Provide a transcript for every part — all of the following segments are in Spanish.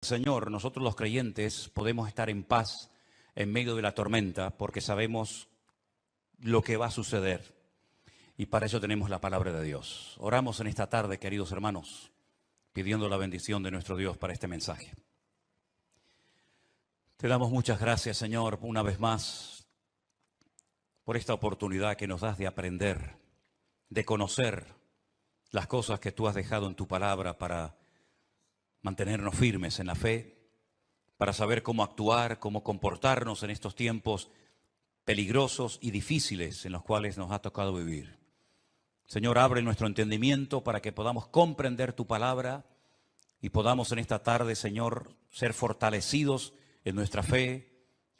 Señor, nosotros los creyentes podemos estar en paz en medio de la tormenta porque sabemos lo que va a suceder y para eso tenemos la palabra de Dios. Oramos en esta tarde, queridos hermanos, pidiendo la bendición de nuestro Dios para este mensaje. Te damos muchas gracias, Señor, una vez más por esta oportunidad que nos das de aprender, de conocer las cosas que tú has dejado en tu palabra para mantenernos firmes en la fe, para saber cómo actuar, cómo comportarnos en estos tiempos peligrosos y difíciles en los cuales nos ha tocado vivir. Señor, abre nuestro entendimiento para que podamos comprender tu palabra y podamos en esta tarde, Señor, ser fortalecidos en nuestra fe,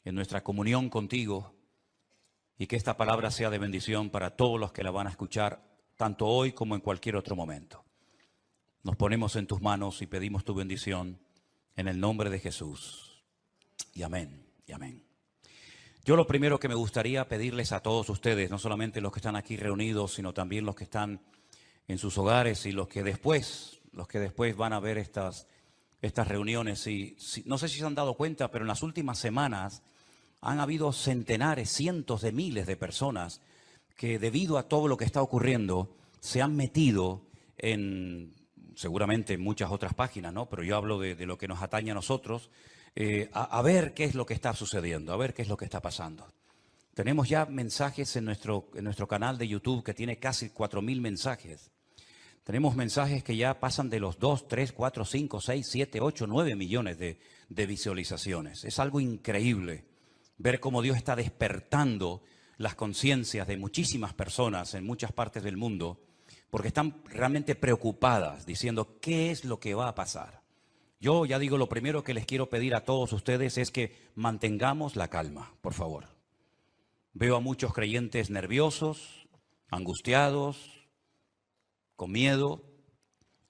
en nuestra comunión contigo, y que esta palabra sea de bendición para todos los que la van a escuchar, tanto hoy como en cualquier otro momento. Nos ponemos en tus manos y pedimos tu bendición en el nombre de Jesús. Y amén, y amén. Yo lo primero que me gustaría pedirles a todos ustedes, no solamente los que están aquí reunidos, sino también los que están en sus hogares y los que después van a ver estas reuniones. No sé si se han dado cuenta, pero en las últimas semanas han habido centenares, cientos de miles de personas que debido a todo lo que está ocurriendo se han metido en, seguramente en muchas otras páginas, ¿no? Pero yo hablo de lo que nos atañe a nosotros, a ver qué es lo que está sucediendo, a ver qué es lo que está pasando. Tenemos ya mensajes en nuestro canal de YouTube que tiene casi 4.000 mensajes. Tenemos mensajes que ya pasan de los 2, 3, 4, 5, 6, 7, 8, 9 millones de visualizaciones. Es algo increíble ver cómo Dios está despertando las conciencias de muchísimas personas en muchas partes del mundo, porque están realmente preocupadas, diciendo, ¿qué es lo que va a pasar? Yo ya digo, lo primero que les quiero pedir a todos ustedes es que mantengamos la calma, por favor. Veo a muchos creyentes nerviosos, angustiados, con miedo,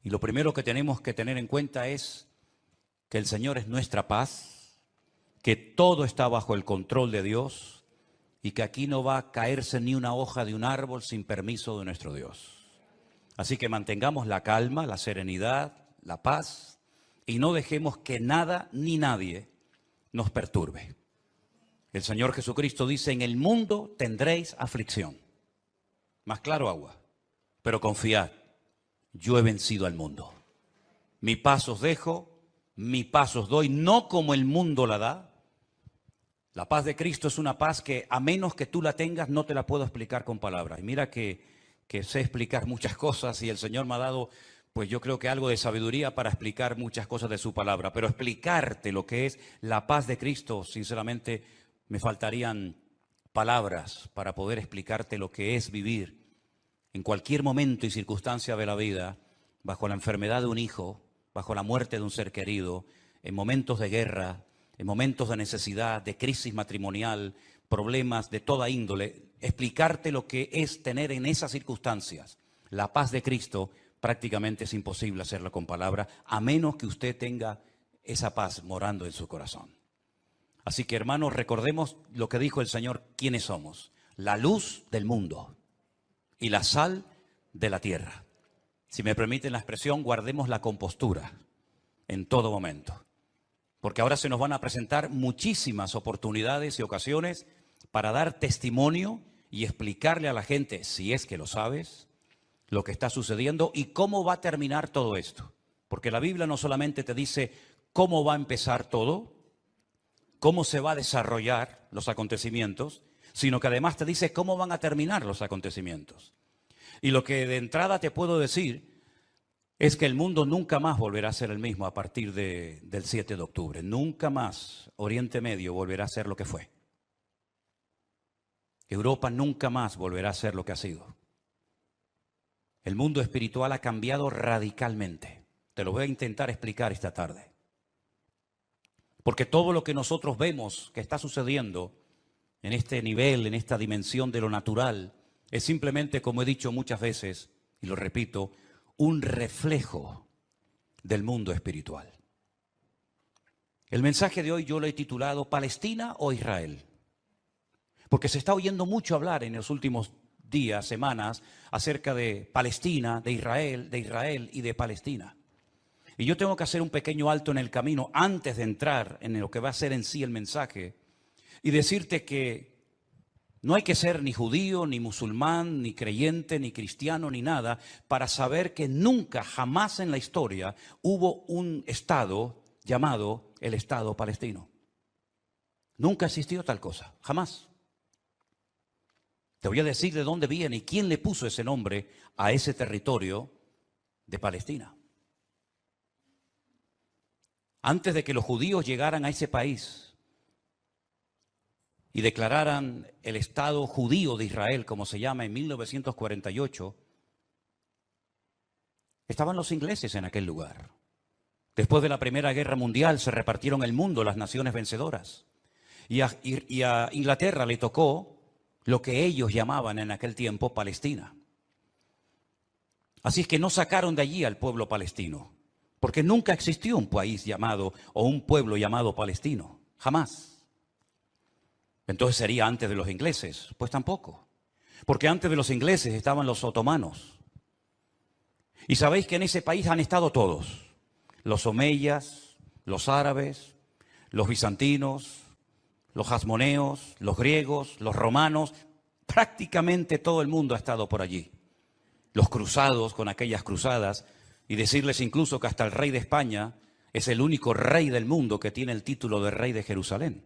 y lo primero que tenemos que tener en cuenta es que el Señor es nuestra paz, que todo está bajo el control de Dios y que aquí no va a caerse ni una hoja de un árbol sin permiso de nuestro Dios. Así que mantengamos la calma, la serenidad, la paz y no dejemos que nada ni nadie nos perturbe. El Señor Jesucristo dice, en el mundo tendréis aflicción. Más claro agua, pero confiad, yo he vencido al mundo. Mi paz os dejo, mi paz os doy, no como el mundo la da. La paz de Cristo es una paz que a menos que tú la tengas no te la puedo explicar con palabras. Y mira que sé explicar muchas cosas y el Señor me ha dado, pues yo creo que algo de sabiduría para explicar muchas cosas de su palabra. Pero explicarte lo que es la paz de Cristo, sinceramente, me faltarían palabras para poder explicarte lo que es vivir en cualquier momento y circunstancia de la vida, bajo la enfermedad de un hijo, bajo la muerte de un ser querido, en momentos de guerra, en momentos de necesidad, de crisis matrimonial, problemas de toda índole, explicarte lo que es tener en esas circunstancias la paz de Cristo, prácticamente es imposible hacerlo con palabras, a menos que usted tenga esa paz morando en su corazón. Así que, hermanos, recordemos lo que dijo el Señor, quiénes somos: la luz del mundo y la sal de la tierra. Si me permiten la expresión, guardemos la compostura en todo momento. Porque ahora se nos van a presentar muchísimas oportunidades y ocasiones para dar testimonio y explicarle a la gente, si es que lo sabes, lo que está sucediendo y cómo va a terminar todo esto. Porque la Biblia no solamente te dice cómo va a empezar todo, cómo se va a desarrollar los acontecimientos, sino que además te dice cómo van a terminar los acontecimientos. Y lo que de entrada te puedo decir es que el mundo nunca más volverá a ser el mismo a partir del 7 de octubre. Nunca más Oriente Medio volverá a ser lo que fue. Europa nunca más volverá a ser lo que ha sido. El mundo espiritual ha cambiado radicalmente. Te lo voy a intentar explicar esta tarde. Porque todo lo que nosotros vemos que está sucediendo en este nivel, en esta dimensión de lo natural, es simplemente, como he dicho muchas veces, y lo repito, un reflejo del mundo espiritual. El mensaje de hoy yo lo he titulado ¿Palestina o Israel? Porque se está oyendo mucho hablar en los últimos días, semanas, acerca de Palestina, de Israel y de Palestina. Y yo tengo que hacer un pequeño alto en el camino antes de entrar en lo que va a ser en sí el mensaje y decirte que no hay que ser ni judío, ni musulmán, ni creyente, ni cristiano, ni nada para saber que nunca, jamás en la historia hubo un Estado llamado el Estado palestino. Nunca existió tal cosa, jamás. Te voy a decir de dónde viene y quién le puso ese nombre a ese territorio de Palestina. Antes de que los judíos llegaran a ese país y declararan el Estado judío de Israel, como se llama en 1948, estaban los ingleses en aquel lugar. Después de la Primera Guerra Mundial se repartieron el mundo las naciones vencedoras. Y a Inglaterra le tocó lo que ellos llamaban en aquel tiempo Palestina. Así es que no sacaron de allí al pueblo palestino, porque nunca existió un país llamado o un pueblo llamado palestino, jamás. Entonces sería antes de los ingleses, pues tampoco, porque antes de los ingleses estaban los otomanos. Y sabéis que en ese país han estado todos, los omeyas, los árabes, los bizantinos, los hasmoneos, los griegos, los romanos, prácticamente todo el mundo ha estado por allí. Los cruzados con aquellas cruzadas, y decirles incluso que hasta el rey de España es el único rey del mundo que tiene el título de rey de Jerusalén,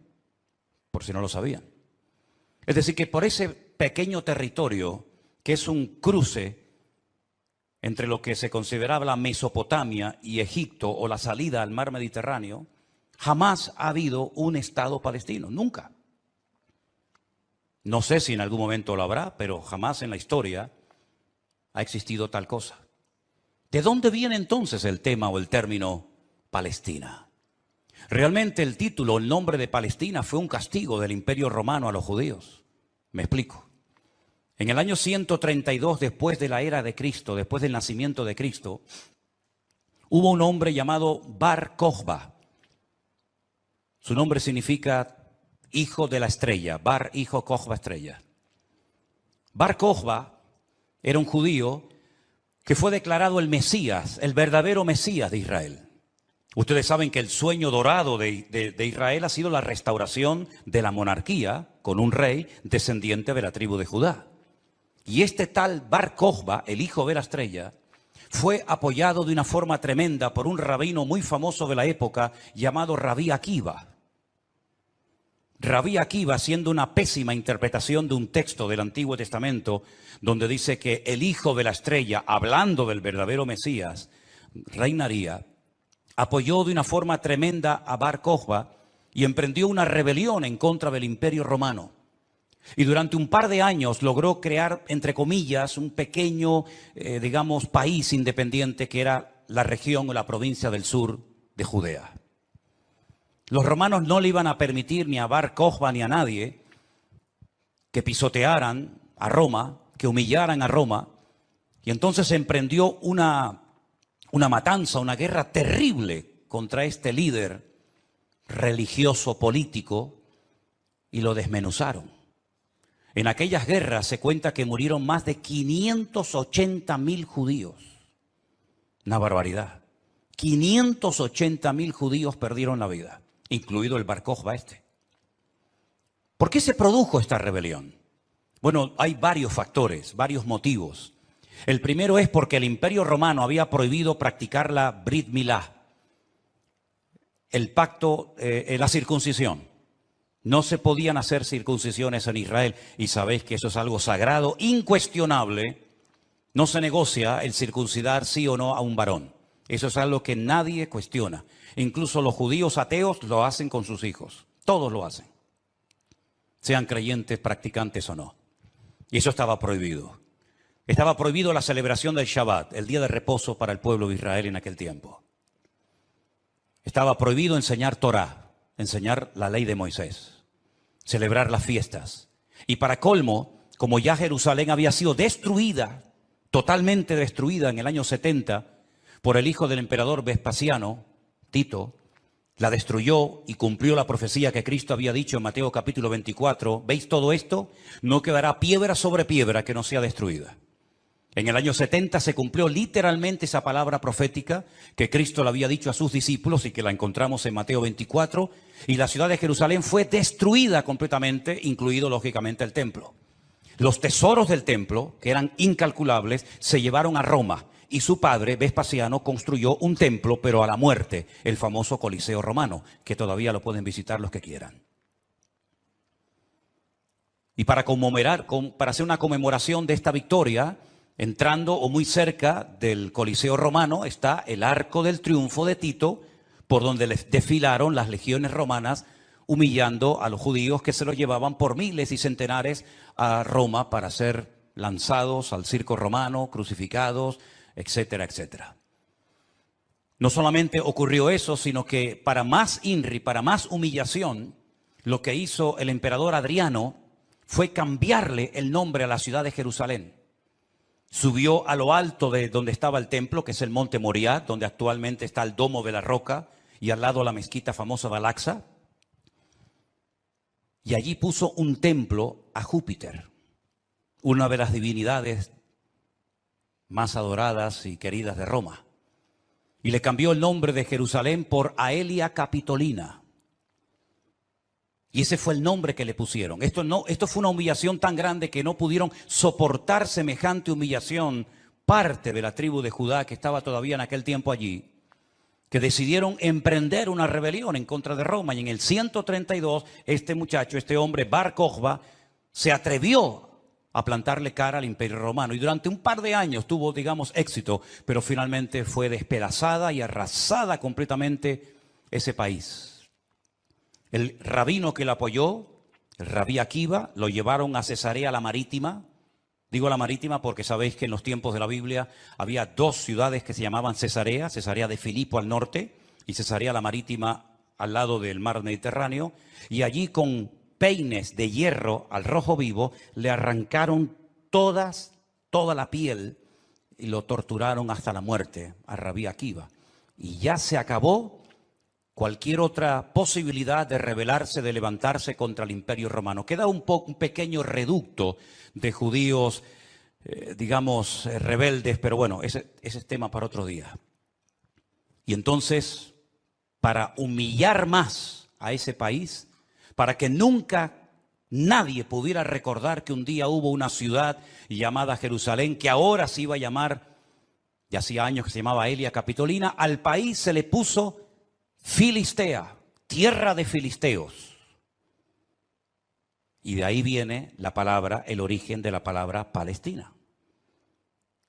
por si no lo sabían. Es decir, que por ese pequeño territorio, que es un cruce entre lo que se consideraba la Mesopotamia y Egipto o la salida al mar Mediterráneo, jamás ha habido un Estado palestino, nunca. No sé si en algún momento lo habrá, pero jamás en la historia ha existido tal cosa. ¿De dónde viene entonces el tema o el término Palestina? Realmente el título, el nombre de Palestina fue un castigo del Imperio Romano a los judíos. Me explico. En el año 132 después de la era de Cristo, después del nacimiento de Cristo, hubo un hombre llamado Bar Kokhba. Su nombre significa hijo de la estrella, Bar, hijo, Kokhba, estrella. Bar Kokhba era un judío que fue declarado el Mesías, el verdadero Mesías de Israel. Ustedes saben que el sueño dorado de Israel ha sido la restauración de la monarquía con un rey descendiente de la tribu de Judá. Y este tal Bar Kokhba, el hijo de la estrella, fue apoyado de una forma tremenda por un rabino muy famoso de la época llamado Rabí Akiva. Rabí Akiva, haciendo una pésima interpretación de un texto del Antiguo Testamento, donde dice que el hijo de la estrella, hablando del verdadero Mesías, reinaría, apoyó de una forma tremenda a Bar Kokhba y emprendió una rebelión en contra del Imperio Romano. Y durante un par de años logró crear, entre comillas, un pequeño, país independiente que era la región o la provincia del sur de Judea. Los romanos no le iban a permitir ni a Bar Kokhba ni a nadie que pisotearan a Roma, que humillaran a Roma. Y entonces se emprendió una matanza, una guerra terrible contra este líder religioso político y lo desmenuzaron. En aquellas guerras se cuenta que murieron más de 580.000 judíos. Una barbaridad. 580.000 judíos perdieron la vida, incluido el Bar Kokhba este. ¿Por qué se produjo esta rebelión? Bueno, hay varios factores, varios motivos. El primero es porque el Imperio Romano había prohibido practicar la Brit Milá, el pacto, la circuncisión. No se podían hacer circuncisiones en Israel y sabéis que eso es algo sagrado, incuestionable. No se negocia el circuncidar sí o no a un varón. Eso es algo que nadie cuestiona. Incluso los judíos ateos lo hacen con sus hijos. Todos lo hacen. Sean creyentes, practicantes o no. Y eso estaba prohibido. Estaba prohibido la celebración del Shabbat, el día de reposo para el pueblo de Israel en aquel tiempo. Estaba prohibido enseñar Torah, enseñar la ley de Moisés, celebrar las fiestas. Y para colmo, como ya Jerusalén había sido destruida, totalmente destruida en el año 70 por el hijo del emperador Vespasiano, Tito, la destruyó y cumplió la profecía que Cristo había dicho en Mateo capítulo 24. ¿Veis todo esto? No quedará piedra sobre piedra que no sea destruida. En el año 70 se cumplió literalmente esa palabra profética que Cristo le había dicho a sus discípulos y que la encontramos en Mateo 24. Y la ciudad de Jerusalén fue destruida completamente, incluido lógicamente el templo. Los tesoros del templo, que eran incalculables, se llevaron a Roma. Y su padre, Vespasiano, construyó un templo, pero a la muerte, el famoso Coliseo romano, que todavía lo pueden visitar los que quieran. Y para hacer una conmemoración de esta victoria, entrando o muy cerca del Coliseo romano está el Arco del Triunfo de Tito, por donde les desfilaron las legiones romanas, humillando a los judíos que se los llevaban por miles y centenares a Roma para ser lanzados al circo romano, crucificados, etcétera, etcétera. No solamente ocurrió eso, sino que para más INRI, para más humillación, lo que hizo el emperador Adriano fue cambiarle el nombre a la ciudad de Jerusalén. Subió a lo alto de donde estaba el templo, que es el Monte Moriah, donde actualmente está el Domo de la Roca, y al lado la mezquita famosa de Al-Aqsa. Y allí puso un templo a Júpiter, una de las divinidades más adoradas y queridas de Roma. Y le cambió el nombre de Jerusalén por Aelia Capitolina. Y ese fue el nombre que le pusieron. Esto fue una humillación tan grande que no pudieron soportar semejante humillación parte de la tribu de Judá que estaba todavía en aquel tiempo allí, que decidieron emprender una rebelión en contra de Roma. Y en el 132, este hombre, Bar Kokhba, se atrevió a plantarle cara al Imperio Romano. Y durante un par de años tuvo, digamos, éxito, pero finalmente fue despedazada y arrasada completamente ese país. El rabino que lo apoyó, el rabí Akiva, lo llevaron a Cesarea la Marítima. Digo la Marítima porque sabéis que en los tiempos de la Biblia había dos ciudades que se llamaban Cesarea, Cesarea de Filipo al norte y Cesarea la Marítima al lado del mar Mediterráneo. Y allí con peines de hierro al rojo vivo le arrancaron toda la piel y lo torturaron hasta la muerte a rabí Akiva. Y ya se acabó cualquier otra posibilidad de rebelarse, de levantarse contra el Imperio Romano. Queda un pequeño reducto de judíos, digamos, rebeldes, pero bueno, ese es tema para otro día. Y entonces, para humillar más a ese país, para que nunca nadie pudiera recordar que un día hubo una ciudad llamada Jerusalén, que ahora se iba a llamar, ya hacía años que se llamaba Aelia Capitolina, al país se le puso Filistea, tierra de filisteos. Y de ahí viene la palabra, el origen de la palabra Palestina.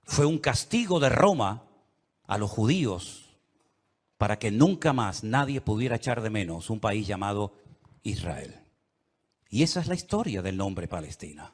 Fue un castigo de Roma a los judíos para que nunca más nadie pudiera echar de menos un país llamado Israel. Y esa es la historia del nombre Palestina.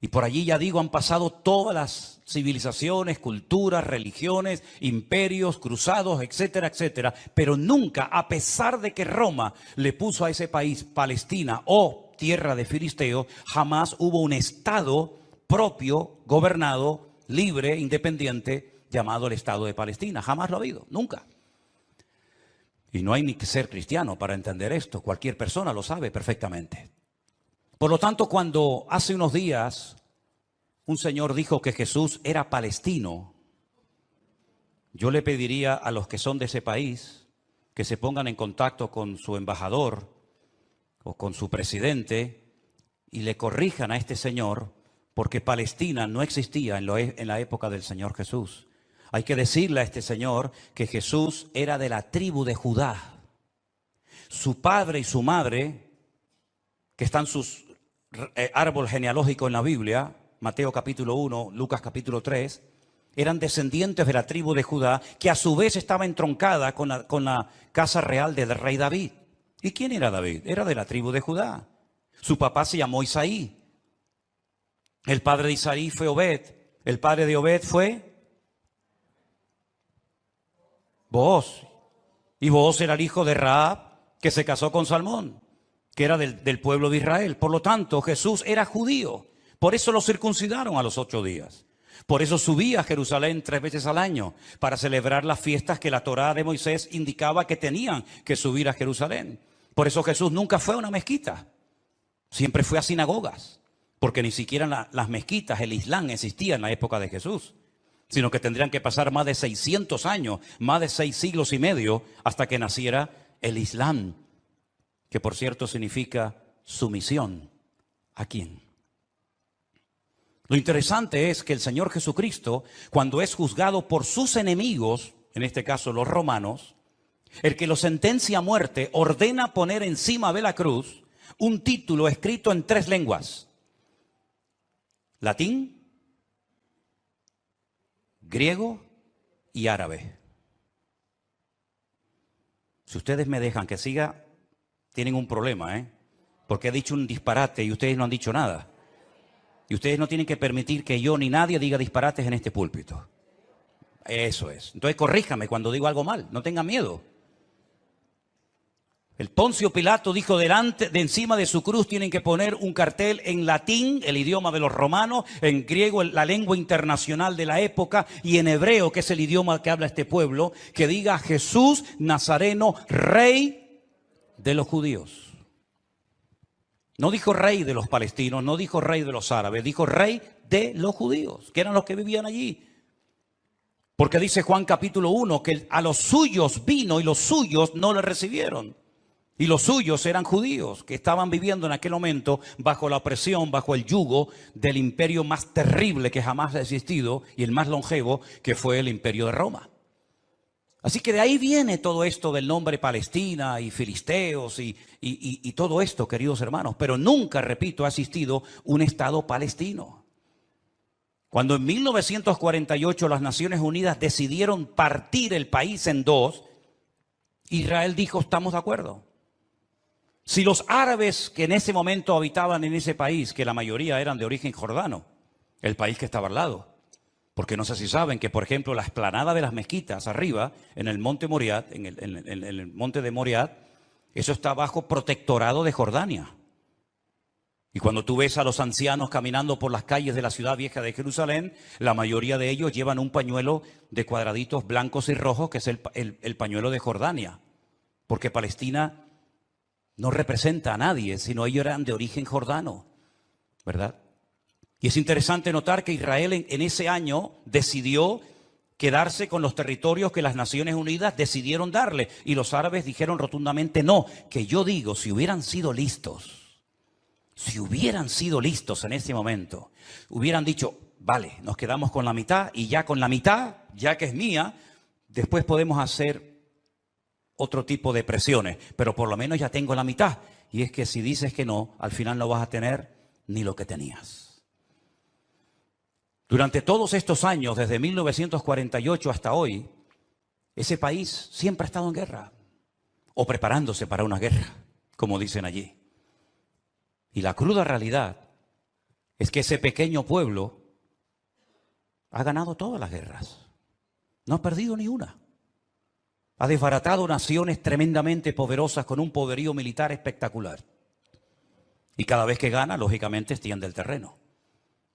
Y por allí, ya digo, han pasado todas las civilizaciones, culturas, religiones, imperios, cruzados, etcétera, etcétera. Pero nunca, a pesar de que Roma le puso a ese país Palestina o tierra de filisteos, jamás hubo un estado propio, gobernado, libre, independiente, llamado el Estado de Palestina. Jamás lo ha habido, nunca. Y no hay ni que ser cristiano para entender esto. Cualquier persona lo sabe perfectamente. Por lo tanto, cuando hace unos días un señor dijo que Jesús era palestino, yo le pediría a los que son de ese país que se pongan en contacto con su embajador o con su presidente y le corrijan a este señor, porque Palestina no existía en la época del Señor Jesús. Hay que decirle a este señor que Jesús era de la tribu de Judá. Su padre y su madre, que están sus árbol genealógico en la Biblia, Mateo capítulo 1, Lucas capítulo 3, eran descendientes de la tribu de Judá, que a su vez estaba entroncada con la casa real del rey David. ¿Y quién era David? Era de la tribu de Judá. Su papá se llamó Isaí. El padre de Isaí fue Obed. El padre de Obed fue Booz. Y Booz era el hijo de Rahab, que se casó con Salmón, que era del pueblo de Israel. Por lo tanto, Jesús era judío. Por eso lo circuncidaron a los 8 días. Por eso subía a Jerusalén 3 veces al año, para celebrar las fiestas que la Torá de Moisés indicaba que tenían que subir a Jerusalén. Por eso Jesús nunca fue a una mezquita. Siempre fue a sinagogas. porque ni siquiera las mezquitas, el Islam existía en la época de Jesús, sino que tendrían que pasar más de 600 años, más de 6 siglos y medio, hasta que naciera el Islam, que por cierto significa sumisión. ¿A quién? Lo interesante es que el Señor Jesucristo, cuando es juzgado por sus enemigos, en este caso los romanos, el que lo sentencia a muerte ordena poner encima de la cruz un título escrito en 3 lenguas: latín, griego y árabe. Si ustedes me dejan que siga, tienen un problema, porque he dicho un disparate y ustedes no han dicho nada. Y ustedes no tienen que permitir que yo ni nadie diga disparates en este púlpito. Eso es. Entonces corríjame cuando digo algo mal, no tengan miedo. El Poncio Pilato dijo de encima de su cruz tienen que poner un cartel en latín, el idioma de los romanos, en griego, la lengua internacional de la época, y en hebreo, que es el idioma que habla este pueblo, que diga Jesús Nazareno, Rey de los judíos. No dijo rey de los palestinos, no dijo rey de los árabes, dijo rey de los judíos, que eran los que vivían allí. Porque dice Juan capítulo 1 que a los suyos vino y los suyos no le recibieron. Y los suyos eran judíos que estaban viviendo en aquel momento bajo la opresión, bajo el yugo del imperio más terrible que jamás ha existido y el más longevo, que fue el imperio de Roma. Así que de ahí viene todo esto del nombre Palestina y filisteos y todo esto, queridos hermanos. Pero nunca, repito, ha existido un Estado palestino. Cuando en 1948 las Naciones Unidas decidieron partir el país en 2, Israel dijo, estamos de acuerdo. Si los árabes que en ese momento habitaban en ese país, que la mayoría eran de origen jordano, el país que estaba al lado, porque no sé si saben que, por ejemplo, la explanada de las mezquitas arriba, en el monte Moriat, en el monte de Moriat, eso está bajo protectorado de Jordania. Y cuando tú ves a los ancianos caminando por las calles de la ciudad vieja de Jerusalén, la mayoría de ellos llevan un pañuelo de cuadraditos blancos y rojos, que es el pañuelo de Jordania. Porque Palestina no representa a nadie, sino ellos eran de origen jordano, ¿verdad? Y es interesante notar que Israel en ese año decidió quedarse con los territorios que las Naciones Unidas decidieron darle. Y los árabes dijeron rotundamente no, que yo digo, si hubieran sido listos en ese momento, hubieran dicho, vale, nos quedamos con la mitad y ya con la mitad, ya que es mía, después podemos hacer otro tipo de presiones, pero por lo menos ya tengo la mitad. Y es que si dices que no, al final no vas a tener ni lo que tenías. Durante todos estos años, desde 1948 hasta hoy, ese país siempre ha estado en guerra, o preparándose para una guerra, como dicen allí. Y la cruda realidad es que ese pequeño pueblo ha ganado todas las guerras, no ha perdido ni una. Ha desbaratado naciones tremendamente poderosas con un poderío militar espectacular. Y cada vez que gana, lógicamente, extiende el terreno.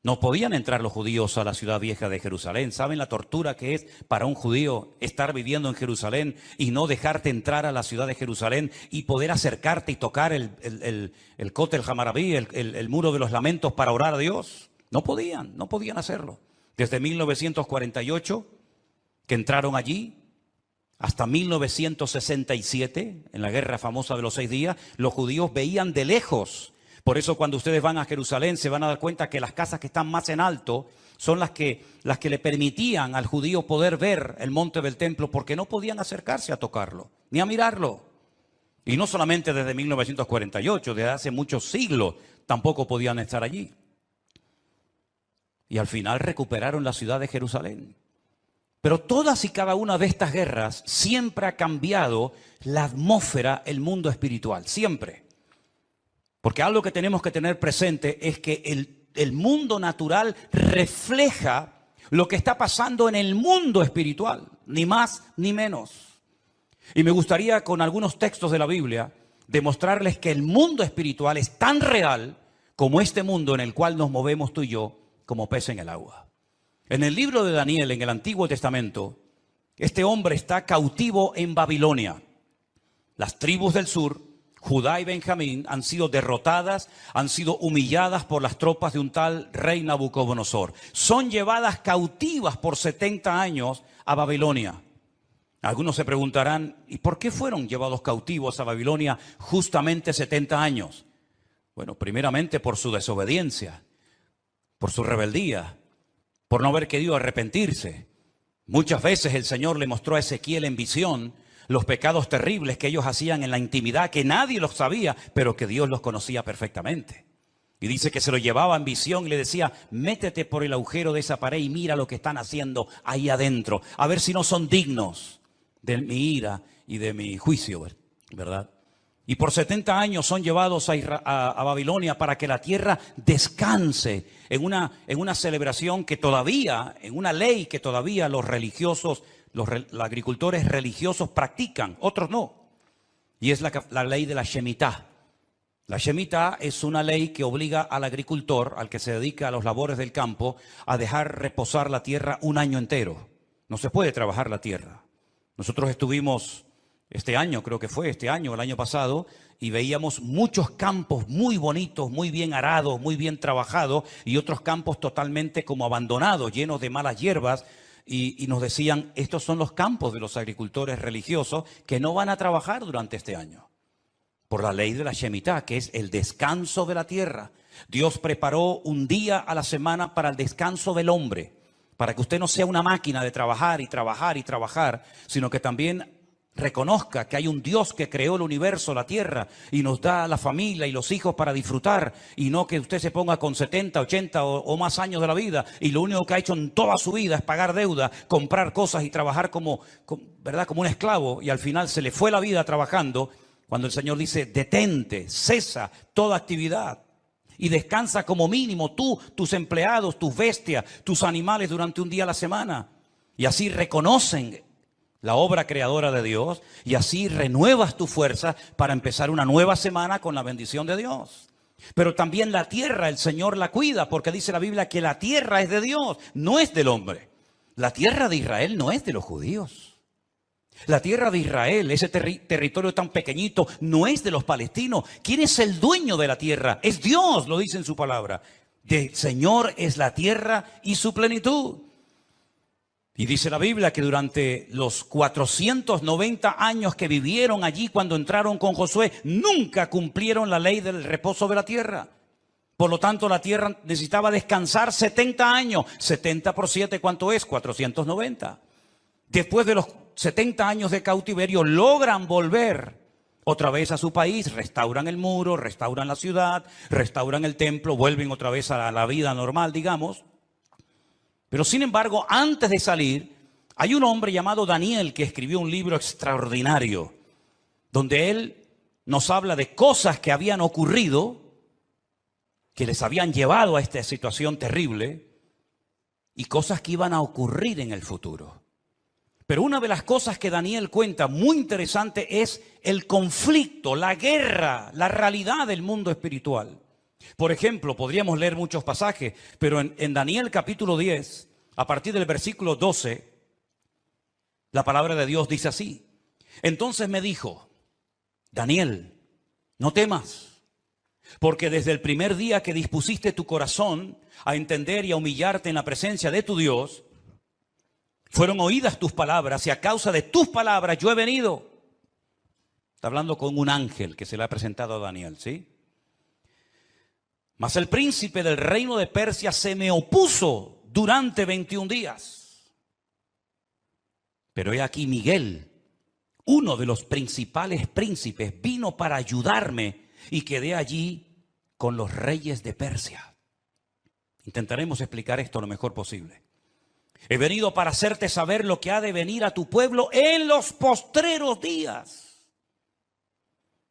No podían entrar los judíos a la ciudad vieja de Jerusalén. ¿Saben la tortura que es para un judío estar viviendo en Jerusalén y no dejarte entrar a la ciudad de Jerusalén y poder acercarte y tocar el Kotel Hamarabí, el muro de los lamentos, para orar a Dios? No podían hacerlo. Desde 1948, que entraron allí, hasta 1967, en la guerra famosa de los 6 días, los judíos veían de lejos. Por eso cuando ustedes van a Jerusalén se van a dar cuenta que las casas que están más en alto son las que le permitían al judío poder ver el monte del templo, porque no podían acercarse a tocarlo, ni a mirarlo. Y no solamente desde 1948, desde hace muchos siglos tampoco podían estar allí. Y al final recuperaron la ciudad de Jerusalén. Pero todas y cada una de estas guerras siempre ha cambiado la atmósfera, el mundo espiritual, siempre. Porque algo que tenemos que tener presente es que el mundo natural refleja lo que está pasando en el mundo espiritual, ni más ni menos. Y me gustaría con algunos textos de la Biblia demostrarles que el mundo espiritual es tan real como este mundo en el cual nos movemos tú y yo como pez en el agua. En el libro de Daniel, en el Antiguo Testamento, este hombre está cautivo en Babilonia. Las tribus del sur, Judá y Benjamín han sido derrotadas, han sido humilladas por las tropas de un tal rey Nabucodonosor. Son llevadas cautivas por 70 años a Babilonia. Algunos se preguntarán, ¿y por qué fueron llevados cautivos a Babilonia justamente 70 años? Bueno, primeramente por su desobediencia, por su rebeldía, por no haber querido arrepentirse. Muchas veces el Señor le mostró a Ezequiel en visión los pecados terribles que ellos hacían en la intimidad, que nadie los sabía, pero que Dios los conocía perfectamente. Y dice que se lo llevaba en visión y le decía, métete por el agujero de esa pared y mira lo que están haciendo ahí adentro, a ver si no son dignos de mi ira y de mi juicio, ¿verdad? Y por 70 años son llevados a Babilonia para que la tierra descanse en una celebración que todavía, en una ley que todavía los religiosos, los agricultores religiosos practican, otros no. Y es la ley de la Shemitah. La Shemitah es una ley que obliga al agricultor, al que se dedica a los labores del campo, a dejar reposar la tierra un año entero. No se puede trabajar la tierra. Nosotros estuvimos este año, creo que fue este año, el año pasado, y veíamos muchos campos muy bonitos, muy bien arados, muy bien trabajados, y otros campos totalmente como abandonados, llenos de malas hierbas, y nos decían, estos son los campos de los agricultores religiosos que no van a trabajar durante este año. Por la ley de la Shemitah, que es el descanso de la tierra. Dios preparó un día a la semana para el descanso del hombre, para que usted no sea una máquina de trabajar y trabajar y trabajar, sino que también reconozca que hay un Dios que creó el universo, la tierra, y nos da la familia y los hijos para disfrutar, y no que usted se ponga con 70, 80 o más años de la vida, y lo único que ha hecho en toda su vida es pagar deuda, comprar cosas y trabajar ¿verdad? Como un esclavo, y al final se le fue la vida trabajando, cuando el Señor dice, detente, cesa toda actividad, y descansa como mínimo tú, tus empleados, tus bestias, tus animales durante un día a la semana, y así reconocen la obra creadora de Dios, y así renuevas tu fuerza para empezar una nueva semana con la bendición de Dios. Pero también la tierra, el Señor la cuida, porque dice la Biblia que la tierra es de Dios, no es del hombre. La tierra de Israel no es de los judíos. La tierra de Israel, ese territorio tan pequeñito, no es de los palestinos. ¿Quién es el dueño de la tierra? Es Dios, lo dice en su palabra. Del Señor es la tierra y su plenitud. Y dice la Biblia que durante los 490 años que vivieron allí cuando entraron con Josué, nunca cumplieron la ley del reposo de la tierra. Por lo tanto, la tierra necesitaba descansar 70 años. 70 por 7, ¿cuánto es? 490. Después de los 70 años de cautiverio, logran volver otra vez a su país, restauran el muro, restauran la ciudad, restauran el templo, vuelven otra vez a la vida normal, digamos. Pero sin embargo, antes de salir, hay un hombre llamado Daniel que escribió un libro extraordinario, donde él nos habla de cosas que habían ocurrido, que les habían llevado a esta situación terrible, y cosas que iban a ocurrir en el futuro. Pero una de las cosas que Daniel cuenta muy interesante es el conflicto, la guerra, la realidad del mundo espiritual. Por ejemplo, podríamos leer muchos pasajes, pero en Daniel capítulo 10, a partir del versículo 12, la palabra de Dios dice así. Entonces me dijo, Daniel, no temas, porque desde el primer día que dispusiste tu corazón a entender y a humillarte en la presencia de tu Dios, fueron oídas tus palabras y a causa de tus palabras yo he venido. Está hablando con un ángel que se le ha presentado a Daniel, ¿sí? Mas el príncipe del reino de Persia se me opuso durante 21 días. Pero he aquí Miguel, uno de los principales príncipes, vino para ayudarme y quedé allí con los reyes de Persia. Intentaremos explicar esto lo mejor posible. He venido para hacerte saber lo que ha de venir a tu pueblo en los postreros días.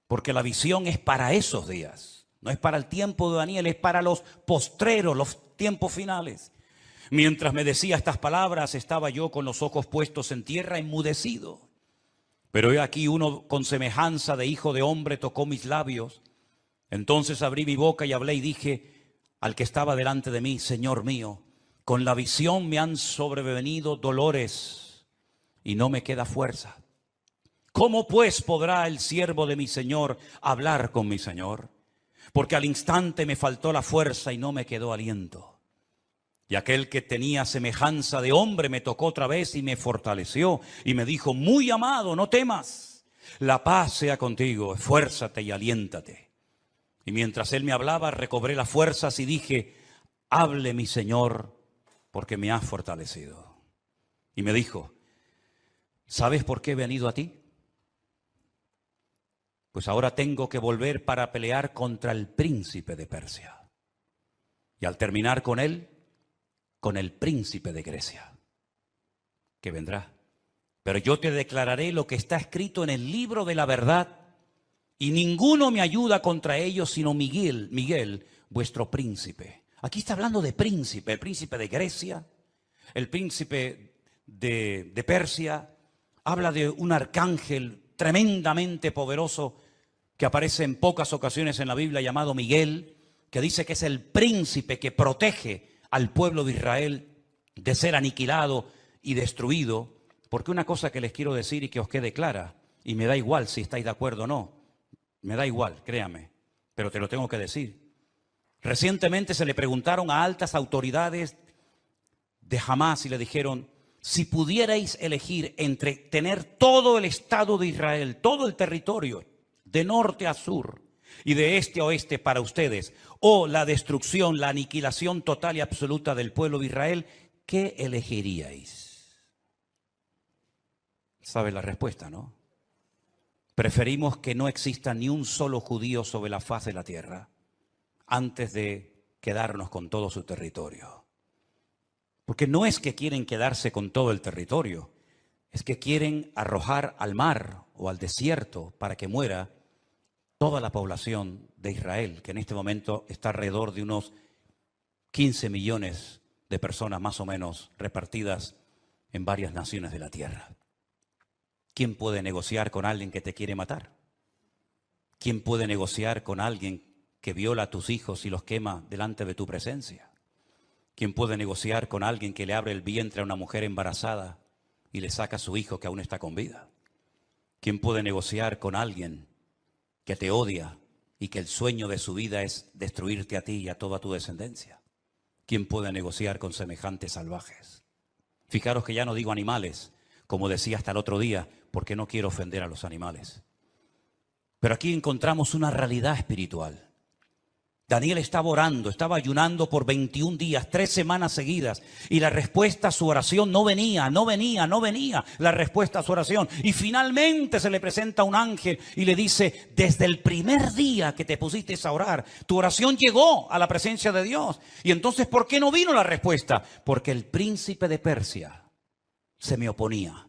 Porque la visión es para esos días. No es para el tiempo de Daniel, es para los postreros, los tiempos finales. Mientras me decía estas palabras, estaba yo con los ojos puestos en tierra, enmudecido. Pero he aquí uno con semejanza de hijo de hombre tocó mis labios. Entonces abrí mi boca y hablé y dije al que estaba delante de mí, Señor mío, con la visión me han sobrevenido dolores y no me queda fuerza. ¿Cómo pues podrá el siervo de mi Señor hablar con mi Señor? Porque al instante me faltó la fuerza y no me quedó aliento. Y aquel que tenía semejanza de hombre me tocó otra vez y me fortaleció y me dijo: muy amado, no temas, la paz sea contigo, esfuérzate y aliéntate. Y mientras él me hablaba, recobré las fuerzas y dije: hable mi Señor, porque me has fortalecido. Y me dijo: ¿sabes por qué he venido a ti? Pues ahora tengo que volver para pelear contra el príncipe de Persia. Y al terminar con él, con el príncipe de Grecia, que vendrá. Pero yo te declararé lo que está escrito en el libro de la verdad, y ninguno me ayuda contra ellos sino Miguel, vuestro príncipe. Aquí está hablando de príncipe, el príncipe de Grecia, el príncipe de Persia. Habla de un arcángel tremendamente poderoso que aparece en pocas ocasiones en la Biblia, llamado Miguel, que dice que es el príncipe que protege al pueblo de Israel de ser aniquilado y destruido. Porque una cosa que les quiero decir y que os quede clara, y me da igual si estáis de acuerdo o no, me da igual, créame, pero te lo tengo que decir. Recientemente se le preguntaron a altas autoridades de Hamás y le dijeron: si pudierais elegir entre tener todo el Estado de Israel, todo el territorio, de norte a sur y de este a oeste para ustedes, o la destrucción, la aniquilación total y absoluta del pueblo de Israel, ¿qué elegiríais? ¿Sabe la respuesta, no? Preferimos que no exista ni un solo judío sobre la faz de la tierra antes de quedarnos con todo su territorio. Porque no es que quieren quedarse con todo el territorio, es que quieren arrojar al mar o al desierto para que muera toda la población de Israel, que en este momento está alrededor de unos 15 millones de personas más o menos repartidas en varias naciones de la tierra. ¿Quién puede negociar con alguien que te quiere matar? ¿Quién puede negociar con alguien que viola a tus hijos y los quema delante de tu presencia? ¿Quién puede negociar con alguien que le abre el vientre a una mujer embarazada y le saca a su hijo que aún está con vida? ¿Quién puede negociar con alguien que te odia y que el sueño de su vida es destruirte a ti y a toda tu descendencia? ¿Quién puede negociar con semejantes salvajes? Fijaros que ya no digo animales, como decía hasta el otro día, porque no quiero ofender a los animales. Pero aquí encontramos una realidad espiritual. Daniel estaba orando, estaba ayunando por 21 días, 3 semanas seguidas, y la respuesta a su oración no venía la respuesta a su oración. Y finalmente se le presenta un ángel y le dice: desde el primer día que te pusiste a orar, tu oración llegó a la presencia de Dios. Y entonces, ¿por qué no vino la respuesta? Porque el príncipe de Persia se me oponía.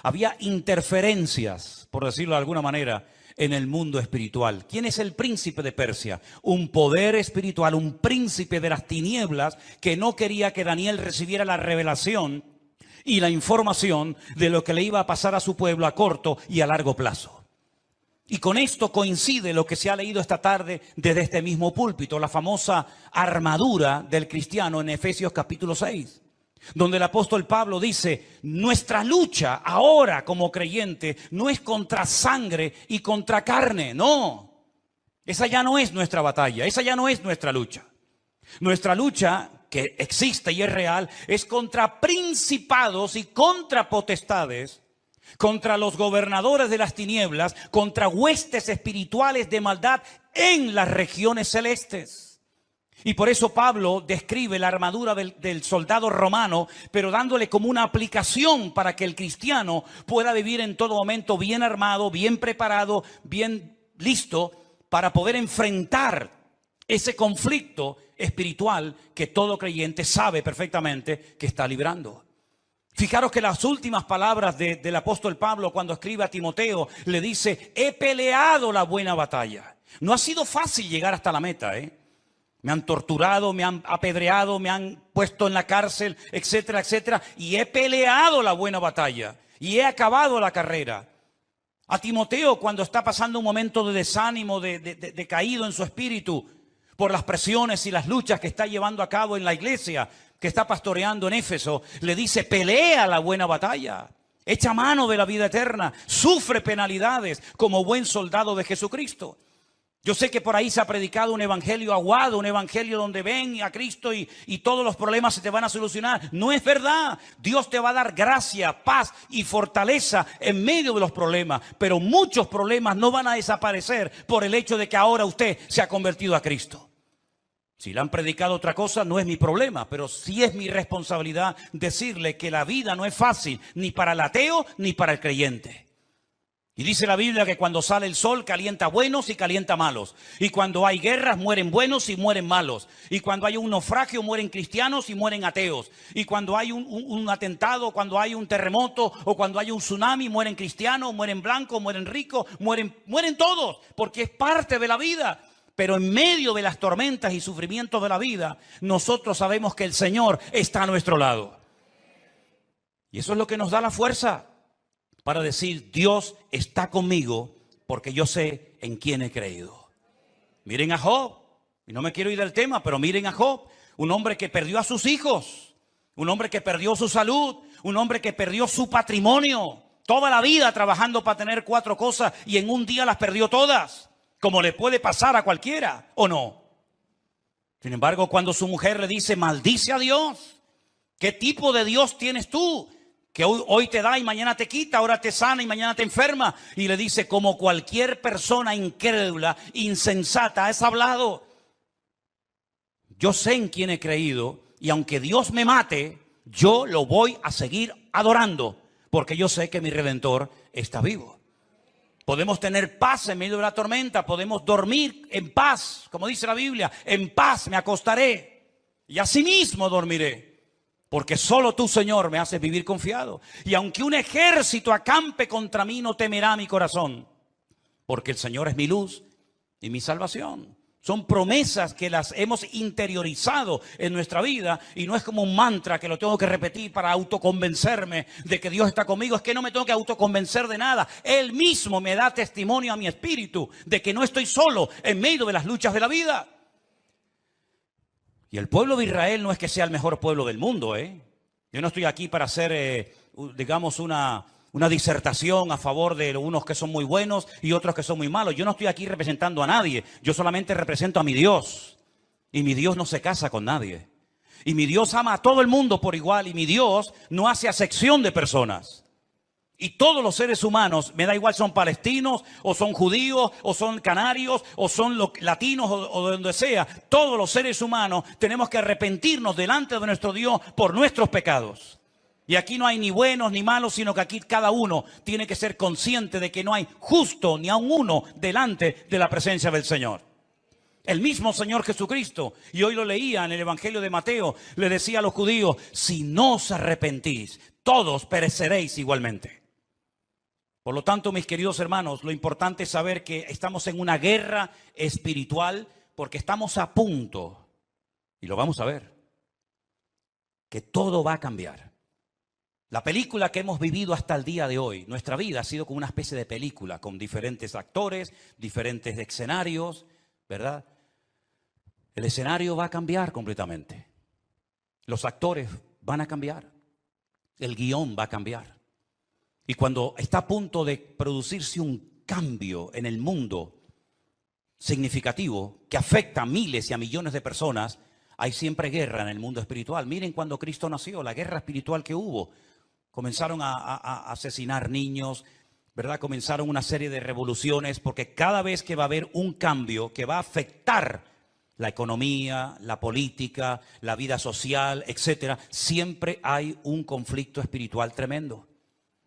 Había interferencias, por decirlo de alguna manera, en el mundo espiritual. ¿Quién es el príncipe de Persia? Un poder espiritual, un príncipe de las tinieblas que no quería que Daniel recibiera la revelación y la información de lo que le iba a pasar a su pueblo a corto y a largo plazo. Y con esto coincide lo que se ha leído esta tarde desde este mismo púlpito, la famosa armadura del cristiano en Efesios capítulo 6. Donde el apóstol Pablo dice: nuestra lucha ahora como creyente no es contra sangre y contra carne, no. Esa ya no es nuestra batalla, esa ya no es nuestra lucha. Nuestra lucha, que existe y es real, es contra principados y contra potestades, contra los gobernadores de las tinieblas, contra huestes espirituales de maldad en las regiones celestes. Y por eso Pablo describe la armadura del soldado romano, pero dándole como una aplicación para que el cristiano pueda vivir en todo momento bien armado, bien preparado, bien listo para poder enfrentar ese conflicto espiritual que todo creyente sabe perfectamente que está librando. Fijaros que las últimas palabras del apóstol Pablo cuando escribe a Timoteo le dice: he peleado la buena batalla. No ha sido fácil llegar hasta la meta, Me han torturado, me han apedreado, me han puesto en la cárcel, etcétera, etcétera. Y he peleado la buena batalla y he acabado la carrera. A Timoteo, cuando está pasando un momento de desánimo, de caído en su espíritu por las presiones y las luchas que está llevando a cabo en la iglesia que está pastoreando en Éfeso, le dice: pelea la buena batalla. echa mano de la vida eterna, sufre penalidades como buen soldado de Jesucristo. Yo sé que por ahí se ha predicado un evangelio aguado, un evangelio donde ven a Cristo y todos los problemas se te van a solucionar. No es verdad. Dios te va a dar gracia, paz y fortaleza en medio de los problemas. Pero muchos problemas no van a desaparecer por el hecho de que ahora usted se ha convertido a Cristo. Si le han predicado otra cosa, no es mi problema, pero sí es mi responsabilidad decirle que la vida no es fácil, ni para el ateo ni para el creyente. Y dice la Biblia que cuando sale el sol calienta buenos y calienta malos. Y cuando hay guerras mueren buenos y mueren malos. Y cuando hay un naufragio mueren cristianos y mueren ateos. Y cuando hay un atentado, cuando hay un terremoto o cuando hay un tsunami mueren cristianos, mueren blancos, mueren ricos, mueren todos. Porque es parte de la vida. Pero en medio de las tormentas y sufrimientos de la vida, nosotros sabemos que el Señor está a nuestro lado. Y eso es lo que nos da la fuerza para decir, Dios está conmigo porque yo sé en quién he creído. Miren a Job, y no me quiero ir del tema, pero miren a Job, un hombre que perdió a sus hijos, un hombre que perdió su salud, un hombre que perdió su patrimonio, toda la vida trabajando para tener 4 cosas y en un día las perdió todas, como le puede pasar a cualquiera, ¿o no? Sin embargo, cuando su mujer le dice, maldice a Dios, ¿qué tipo de Dios tienes tú? Que hoy te da y mañana te quita, ahora te sana y mañana te enferma. Y le dice, como cualquier persona incrédula, insensata, has hablado. Yo sé en quién he creído y aunque Dios me mate, yo lo voy a seguir adorando. Porque yo sé que mi Redentor está vivo. Podemos tener paz en medio de la tormenta, podemos dormir en paz, como dice la Biblia, en paz me acostaré y asimismo dormiré. Porque solo tú, Señor, me haces vivir confiado. Y aunque un ejército acampe contra mí, no temerá mi corazón. Porque el Señor es mi luz y mi salvación. Son promesas que las hemos interiorizado en nuestra vida. Y no es como un mantra que lo tengo que repetir para autoconvencerme de que Dios está conmigo. Es que no me tengo que autoconvencer de nada. Él mismo me da testimonio a mi espíritu de que no estoy solo en medio de las luchas de la vida. Y el pueblo de Israel no es que sea el mejor pueblo del mundo, ¿eh? Yo no estoy aquí para hacer, digamos, una disertación a favor de unos que son muy buenos y otros que son muy malos. Yo no estoy aquí representando a nadie. Yo solamente represento a mi Dios. Y mi Dios no se casa con nadie. Y mi Dios ama a todo el mundo por igual. Y mi Dios no hace acepción de personas. Y todos los seres humanos, me da igual son palestinos, o son judíos, o son canarios, o son latinos, o de donde sea. Todos los seres humanos tenemos que arrepentirnos delante de nuestro Dios por nuestros pecados. Y aquí no hay ni buenos ni malos, sino que aquí cada uno tiene que ser consciente de que no hay justo ni aun uno delante de la presencia del Señor. El mismo Señor Jesucristo, y hoy lo leía en el Evangelio de Mateo, le decía a los judíos, si no os arrepentís, todos pereceréis igualmente. Por lo tanto, mis queridos hermanos, lo importante es saber que estamos en una guerra espiritual porque estamos a punto, y lo vamos a ver, que todo va a cambiar. La película que hemos vivido hasta el día de hoy, nuestra vida ha sido como una especie de película con diferentes actores, diferentes escenarios, ¿verdad? El escenario va a cambiar completamente. Los actores van a cambiar. El guión va a cambiar. Y cuando está a punto de producirse un cambio en el mundo significativo que afecta a miles y a millones de personas, hay siempre guerra en el mundo espiritual. Miren cuando Cristo nació, la guerra espiritual que hubo. Comenzaron a asesinar niños, ¿verdad? Comenzaron una serie de revoluciones porque cada vez que va a haber un cambio que va a afectar la economía, la política, la vida social, etcétera, siempre hay un conflicto espiritual tremendo.